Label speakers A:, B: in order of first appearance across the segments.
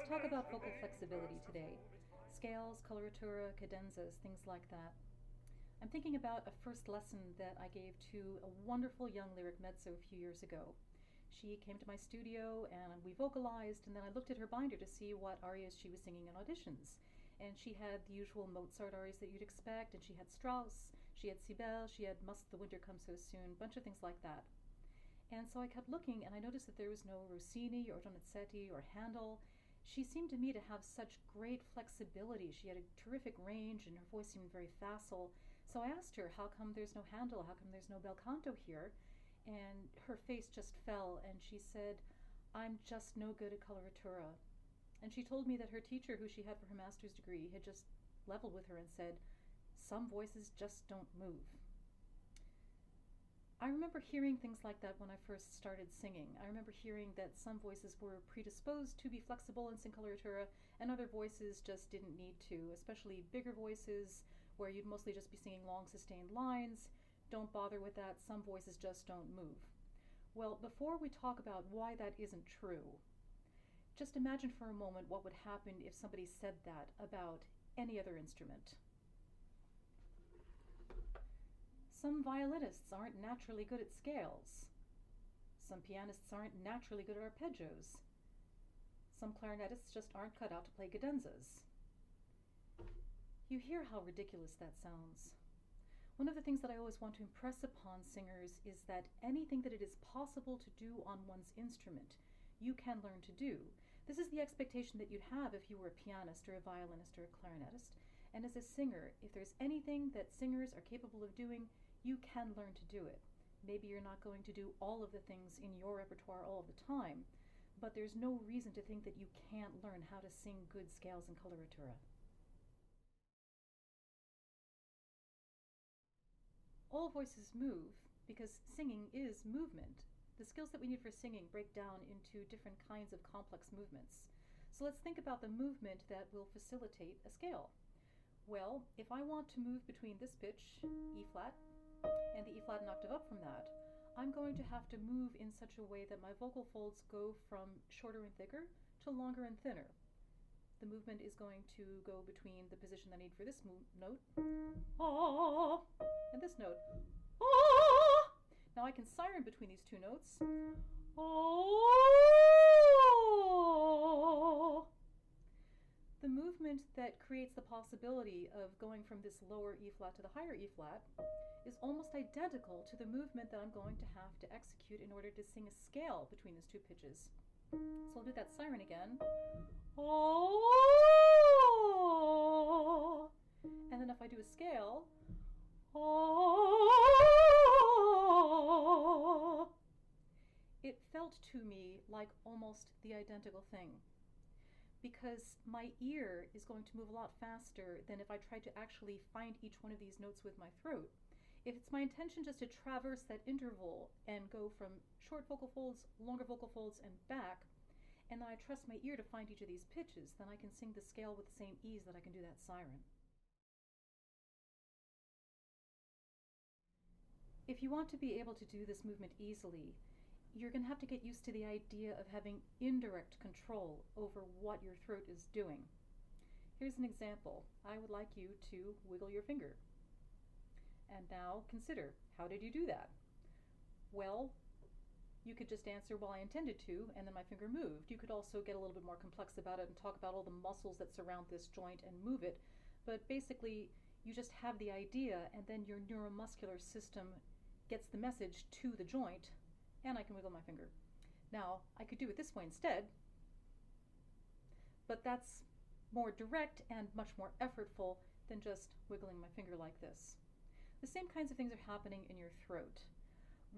A: talk about vocal flexibility today. Scales, coloratura, cadenzas, things like that. I'm thinking about a first lesson that I gave to a wonderful young lyric mezzo a few years ago. She came to my studio and we vocalized, and then I looked at her binder to see what arias she was singing in auditions. And she had the usual Mozart arias that you'd expect, and she had Strauss, she had Sibel, she had Must the Winter Come So Soon, a bunch of things like that. And so I kept looking, and I noticed that there was no Rossini or Donizetti or Handel. She seemed to me to have such great flexibility. She had a terrific range, and her voice seemed very facile. So I asked her, how come there's no Handel? How come there's no bel canto here? And her face just fell, and she said, I'm just no good at coloratura. And she told me that her teacher, who she had for her master's degree, had just leveled with her and said, some voices just don't move. I remember hearing things like that when I first started singing. I remember hearing that some voices were predisposed to be flexible and sing coloratura, and other voices just didn't need to, especially bigger voices where you'd mostly just be singing long sustained lines. Don't bother with that, some voices just don't move. Well, before we talk about why that isn't true, just imagine for a moment what would happen if somebody said that about any other instrument. Some violinists aren't naturally good at scales. Some pianists aren't naturally good at arpeggios. Some clarinetists just aren't cut out to play cadenzas. You hear how ridiculous that sounds. One of the things that I always want to impress upon singers is that anything that it is possible to do on one's instrument, you can learn to do. This is the expectation that you'd have if you were a pianist or a violinist or a clarinetist. And as a singer, if there's anything that singers are capable of doing, you can learn to do it. Maybe you're not going to do all of the things in your repertoire all of the time, but there's no reason to think that you can't learn how to sing good scales and coloratura. All voices move because singing is movement. The skills that we need for singing break down into different kinds of complex movements. So let's think about the movement that will facilitate a scale. Well, if I want to move between this pitch, E flat, and the E flat an octave up from that, I'm going to have to move in such a way that my vocal folds go from shorter and thicker to longer and thinner. The movement is going to go between the position I need for this note, ah, and this note, ah. Now I can siren between these two notes, ah. The movement that creates the possibility of going from this lower E flat to the higher E flat is almost identical to the movement that I'm going to have to execute in order to sing a scale between these two pitches. So I'll do that siren again. Oh, and then if I do a scale, oh, it felt to me like almost the identical thing, because my ear is going to move a lot faster than if I tried to actually find each one of these notes with my throat. If it's my intention just to traverse that interval and go from short vocal folds, longer vocal folds, and back, and then I trust my ear to find each of these pitches, then I can sing the scale with the same ease that I can do that siren. If you want to be able to do this movement easily, you're going to have to get used to the idea of having indirect control over what your throat is doing. Here's an example. I would like you to wiggle your finger. And now consider, how did you do that? Well, you could just answer, well, I intended to, and then my finger moved. You could also get a little bit more complex about it and talk about all the muscles that surround this joint and move it. But basically, you just have the idea, and then your neuromuscular system gets the message to the joint, and I can wiggle my finger. Now, I could do it this way instead, but that's more direct and much more effortful than just wiggling my finger like this. The same kinds of things are happening in your throat.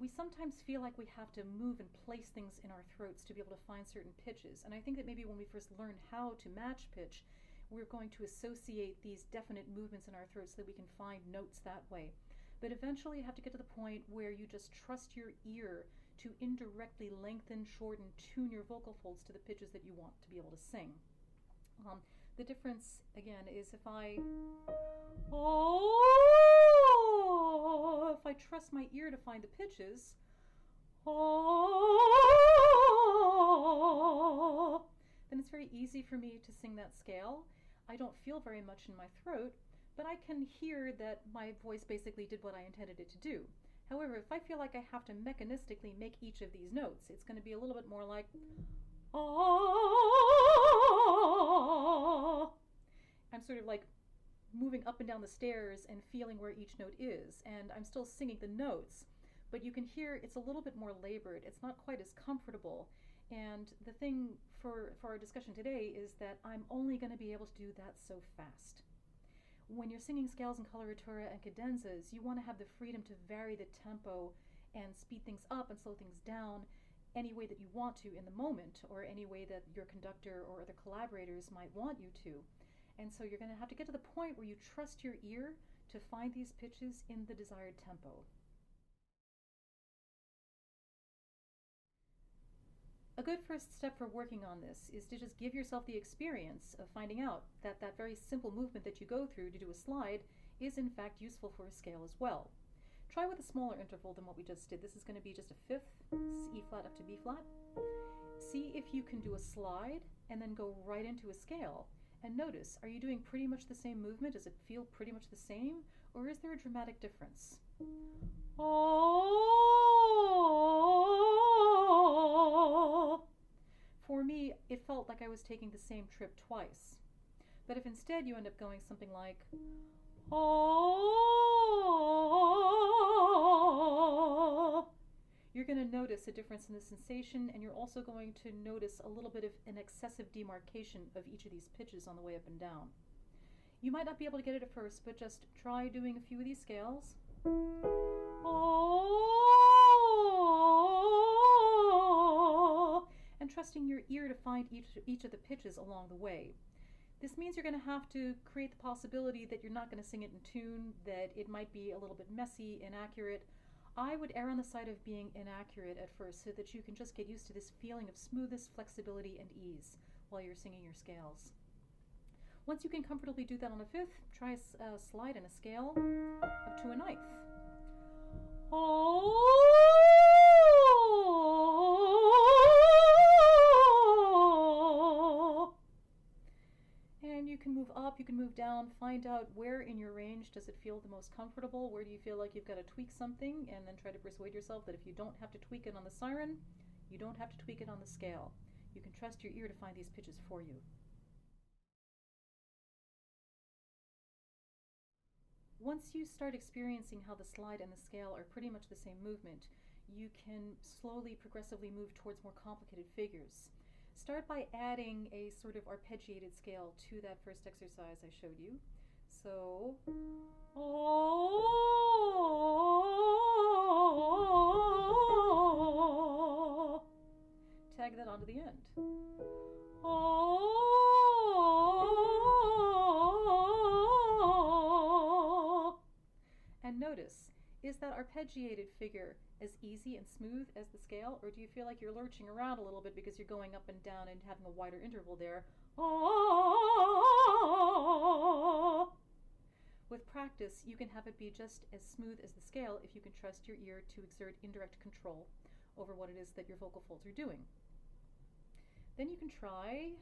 A: We sometimes feel like we have to move and place things in our throats to be able to find certain pitches, and I think that maybe when we first learn how to match pitch, we're going to associate these definite movements in our throat so that we can find notes that way. But eventually you have to get to the point where you just trust your ear to indirectly lengthen, shorten, tune your vocal folds to the pitches that you want to be able to sing. The difference, again, is if I trust my ear to find the pitches, then it's very easy for me to sing that scale. I don't feel very much in my throat, but I can hear that my voice basically did what I intended it to do. However, if I feel like I have to mechanistically make each of these notes, it's going to be a little bit more like ah. I'm sort of like moving up and down the stairs and feeling where each note is, and I'm still singing the notes, but you can hear it's a little bit more labored. It's not quite as comfortable. And the thing for our discussion today is that I'm only going to be able to do that so fast. When you're singing scales and coloratura and cadenzas, you want to have the freedom to vary the tempo and speed things up and slow things down any way that you want to in the moment, or any way that your conductor or other collaborators might want you to. And so you're going to have to get to the point where you trust your ear to find these pitches in the desired tempo. A good first step for working on this is to just give yourself the experience of finding out that that very simple movement that you go through to do a slide is in fact useful for a scale as well. Try with a smaller interval than what we just did. This is going to be just a fifth, E flat up to B flat. See if you can do a slide and then go right into a scale. And notice, are you doing pretty much the same movement? Does it feel pretty much the same? Or is there a dramatic difference? Oh. For me, it felt like I was taking the same trip twice. But if instead you end up going something like oh, you're going to notice a difference in the sensation, and you're also going to notice a little bit of an excessive demarcation of each of these pitches on the way up and down. You might not be able to get it at first, but just try doing a few of these scales. Oh, and trusting your ear to find each of the pitches along the way. This means you're going to have to create the possibility that you're not going to sing it in tune, that it might be a little bit messy, inaccurate. I would err on the side of being inaccurate at first so that you can just get used to this feeling of smoothness, flexibility, and ease while you're singing your scales. Once you can comfortably do that on a fifth, try a slide and a scale up to a ninth. Oh. And you can move up, you can move down, find out where in your range does it feel the most comfortable, where do you feel like you've got to tweak something, and then try to persuade yourself that if you don't have to tweak it on the siren, you don't have to tweak it on the scale. You can trust your ear to find these pitches for you. Once you start experiencing how the slide and the scale are pretty much the same movement, you can slowly, progressively move towards more complicated figures. Start by adding a sort of arpeggiated scale to that first exercise I showed you. So, oh, tag that onto the end. Oh, and notice, is that arpeggiated figure as easy and smooth as the scale, or do you feel like you're lurching around a little bit because you're going up and down and having a wider interval there? Oh. With practice, you can have it be just as smooth as the scale if you can trust your ear to exert indirect control over what it is that your vocal folds are doing. Then you can try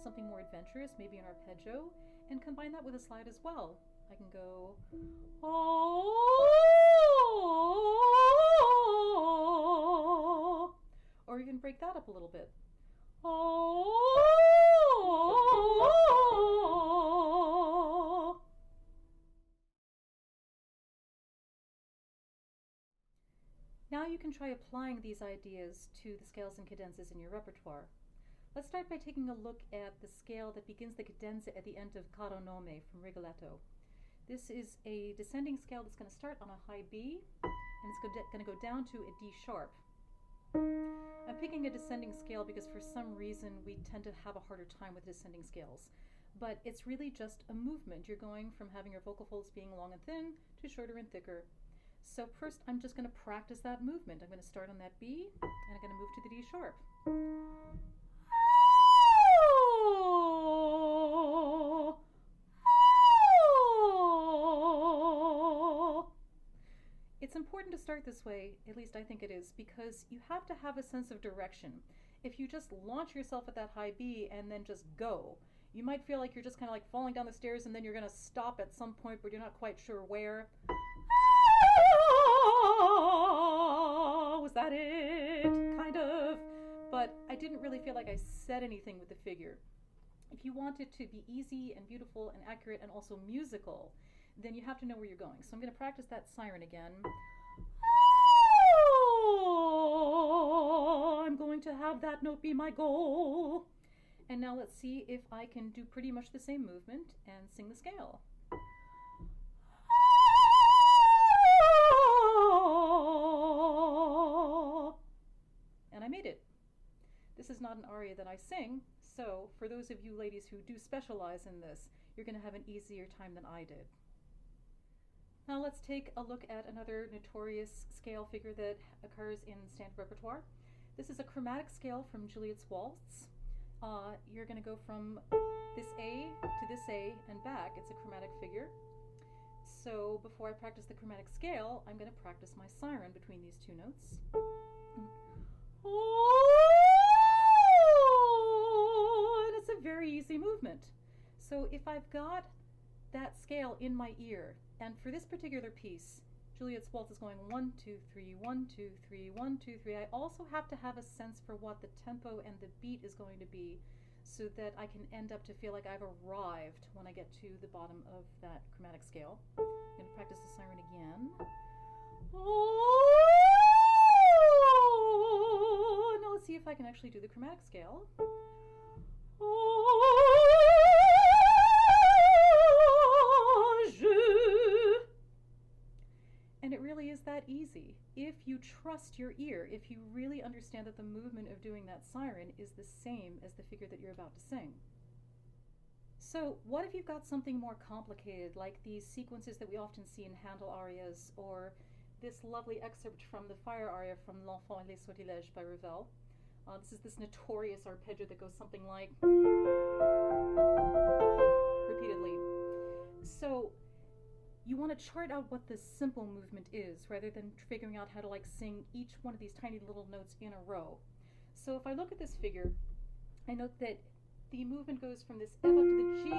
A: something more adventurous, maybe an arpeggio, and combine that with a slide as well. I can go, oh, or even break that up a little bit. Oh. Now you can try applying these ideas to the scales and cadenzas in your repertoire. Let's start by taking a look at the scale that begins the cadenza at the end of Caro Nome from Rigoletto. This is a descending scale that's going to start on a high B, and it's going to go down to a D sharp. I'm picking a descending scale because for some reason we tend to have a harder time with descending scales. But it's really just a movement. You're going from having your vocal folds being long and thin to shorter and thicker. So first I'm just going to practice that movement. I'm going to start on that B, and I'm going to move to the D sharp. It's important to start this way, at least I think it is, because you have to have a sense of direction. If you just launch yourself at that high B and then just go, you might feel like you're just kind of like falling down the stairs and then you're going to stop at some point but you're not quite sure where. Was that it? Kind of. But I didn't really feel like I said anything with the figure. If you want it to be easy and beautiful and accurate and also musical, then you have to know where you're going. So I'm going to practice that siren again. I'm going to have that note be my goal. And now let's see if I can do pretty much the same movement and sing the scale. And I made it. This is not an aria that I sing, so for those of you ladies who do specialize in this, you're going to have an easier time than I did. Now let's take a look at another notorious scale figure that occurs in standard repertoire. This is a chromatic scale from Juliet's Waltz. You're going to go from this A to this A and back. It's a chromatic figure. So before I practice the chromatic scale, I'm going to practice my siren between these two notes. And it's a very easy movement. So if I've got that scale in my ear, and for this particular piece, Juliet's Waltz is going 1, 2, 3, 1, 2, 3, 1, 2, 3. I also have to have a sense for what the tempo and the beat is going to be so that I can end up to feel like I've arrived when I get to the bottom of that chromatic scale. I'm going to practice the siren again. Now let's see if I can actually do the chromatic scale. And it really is that easy. If you trust your ear, if you really understand that the movement of doing that siren is the same as the figure that you're about to sing. So what if you've got something more complicated, like these sequences that we often see in Handel arias, or this lovely excerpt from the fire aria from L'Enfant et les Sortilèges by Ravel. This is this notorious arpeggio that goes something like repeatedly. So you want to chart out what the simple movement is rather than figuring out how to like sing each one of these tiny little notes in a row. So if I look at this figure, I note that the movement goes from this F up to the G,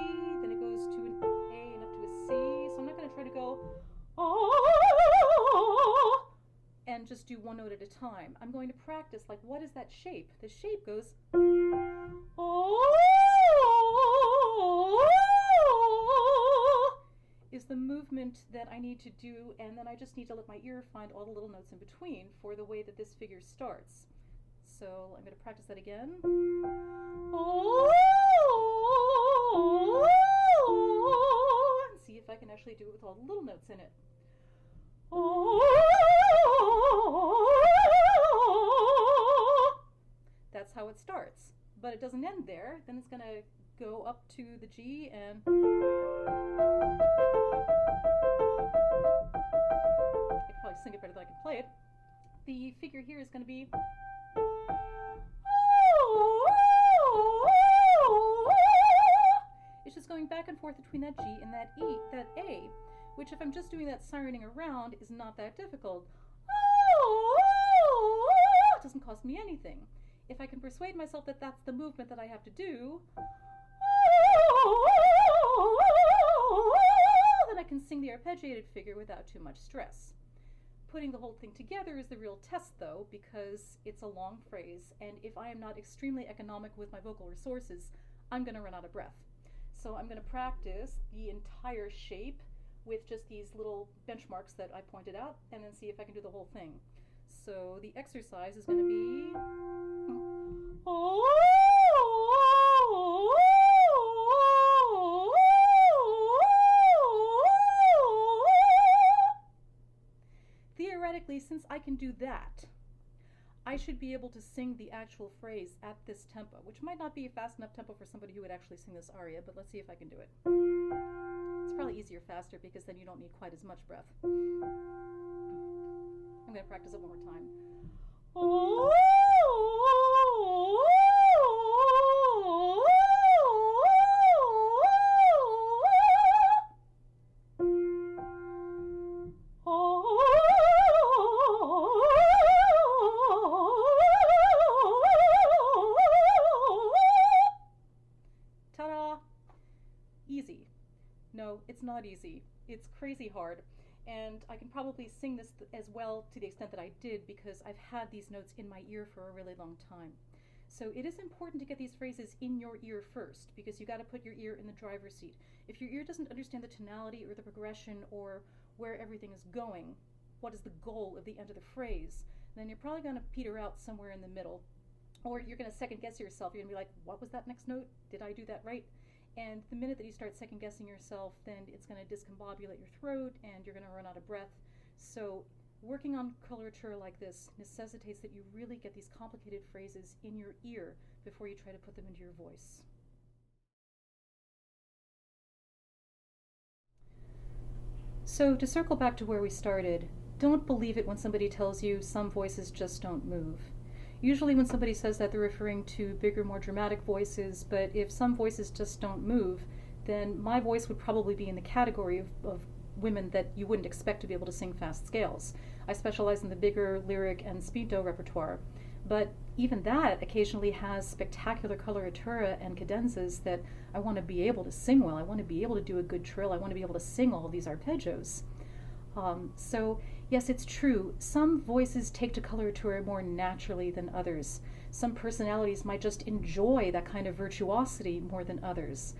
A: then it goes to an A and up to a C. So I'm not going to try to go and just do one note at a time. I'm going to practice like, what is that shape? The shape goes is the movement that I need to do, and then I just need to let my ear find all the little notes in between for the way that this figure starts. So I'm going to practice that again. And see if I can actually do it with all the little notes in it. That's how it starts, but it doesn't end there. Then it's going to go up to the G and I can probably sing it better than I can play it. The figure here is going to be it's just going back and forth between that G and that E, that A, which if I'm just doing that sirening around is not that difficult. It doesn't cost me anything. If I can persuade myself that that's the movement that I have to do, then I can sing the arpeggiated figure without too much stress. Putting the whole thing together is the real test though, because it's a long phrase, and if I am not extremely economic with my vocal resources, I'm going to run out of breath. So I'm going to practice the entire shape with just these little benchmarks that I pointed out, and then see if I can do the whole thing. So the exercise is going to be theoretically, since I can do that, I should be able to sing the actual phrase at this tempo, which might not be a fast enough tempo for somebody who would actually sing this aria, but let's see if I can do it. It's probably easier faster because then you don't need quite as much breath. I'm going to practice it one more time. It's crazy hard. And I can probably sing this as well to the extent that I did because I've had these notes in my ear for a really long time. So it is important to get these phrases in your ear first because you got to put your ear in the driver's seat. If your ear doesn't understand the tonality or the progression or where everything is going, what is the goal of the end of the phrase, then you're probably going to peter out somewhere in the middle. Or you're going to second guess yourself. You're going to be like, what was that next note? Did I do that right? And the minute that you start second guessing yourself, then it's going to discombobulate your throat and you're going to run out of breath. So working on coloratura like this necessitates that you really get these complicated phrases in your ear before you try to put them into your voice. So to circle back to where we started, don't believe it when somebody tells you some voices just don't move. Usually when somebody says that, they're referring to bigger, more dramatic voices, but if some voices just don't move, then my voice would probably be in the category of women that you wouldn't expect to be able to sing fast scales. I specialize in the bigger lyric and spinto repertoire, but even that occasionally has spectacular coloratura and cadenzas that I want to be able to sing well. I want to be able to do a good trill. I want to be able to sing all of these arpeggios. So yes, it's true. Some voices take to coloratura more naturally than others. Some personalities might just enjoy that kind of virtuosity more than others.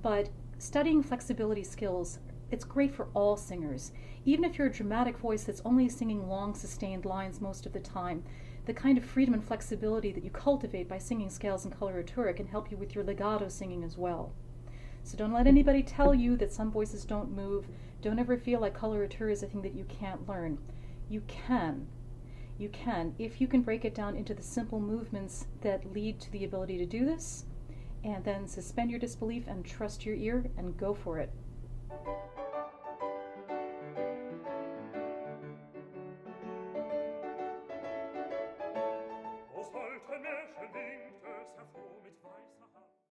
A: But studying flexibility skills, it's great for all singers. Even if you're a dramatic voice that's only singing long sustained lines most of the time, the kind of freedom and flexibility that you cultivate by singing scales and coloratura can help you with your legato singing as well. So don't let anybody tell you that some voices don't move. Don't ever feel like coloratura is a thing that you can't learn. You can. You can, if you can break it down into the simple movements that lead to the ability to do this, and then suspend your disbelief and trust your ear and go for it.